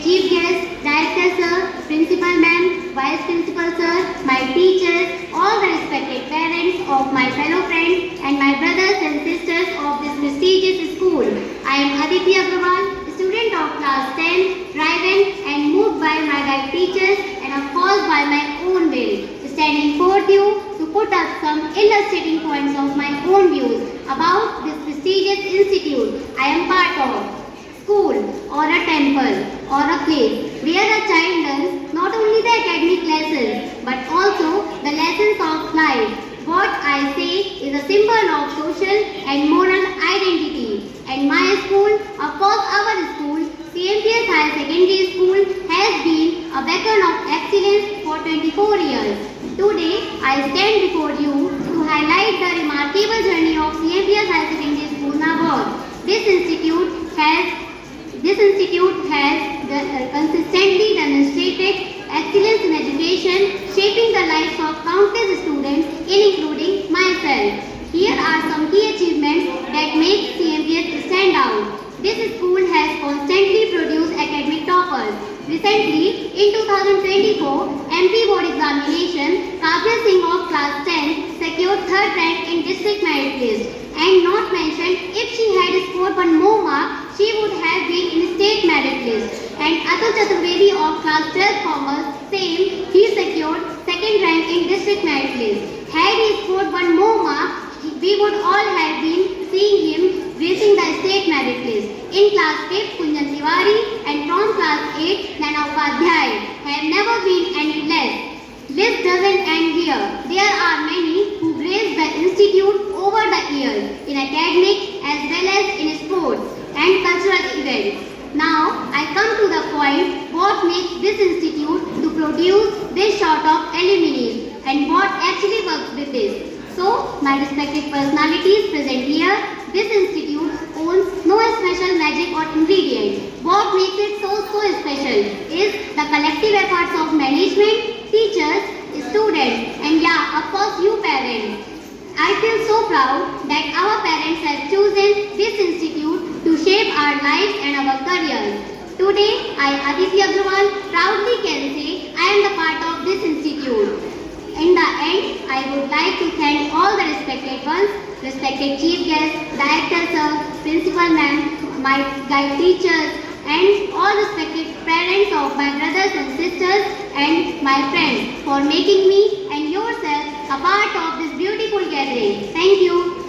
chief guest, director sir, principal ma'am, vice principal sir, my teachers, all the respected parents of my fellow friends and my brothers and sisters of this prestigious school. I am Aditi Agrawal, student of class 10, driven and moved by my guide teachers and of course by my own will, standing forth you to put up some illustrating points of my own views about this prestigious institute I am part of. School or a temple or a place where a child learns not only the academic lessons but also the lessons of life. What I say is a symbol of social and moral identity. And my school, of course our school, CMPS Higher Secondary School, has been a beacon of excellence for 24 years. Today I stand before you to highlight the remarkable journey of CMPS Higher Secondary School, Nagaur. This institute has consistently demonstrated excellence in education, shaping the lives of countless students, including myself. Here are some key achievements that make CMPS stand out. This school has constantly produced academic toppers. Recently, in 2024 MP Board examination, Kavya Singh of class 10 secured 3rd rank in district merit list. And not mentioned, if she had scored one more mark, she would have been in state merit list. And Atul Chaturvedi of class 12 commerce, same, he secured 2nd rank in district merit list. Had he scored one more mark, we would all have been seeing him gracing the state merit list. In class 5th, Kunjan Tiwari and from class 8, Nana Upadhyay have never been any less. List doesn't end here. There are many who graced the institute over the years in academic as well as in sports and cultural events. Now I come to the point what makes this institute to produce this sort of alumni and what actually works with this. So my respected personalities present here, this institute owns no special magic or ingredient. What makes it so special is the collective efforts of management, teachers, students and yeah, of course you parents. I feel so proud that our parents have chosen this institute to shape our lives and our careers. Today, I, Aditi Agrawal, proudly can say I am the part of this institute. In the end, I would like to thank all the respected ones, respected chief guests, director sir, principal ma'am, my guide teachers, and all respected parents of my brothers and sisters and my friends for making me and yourself a part of this beautiful gathering. Thank you.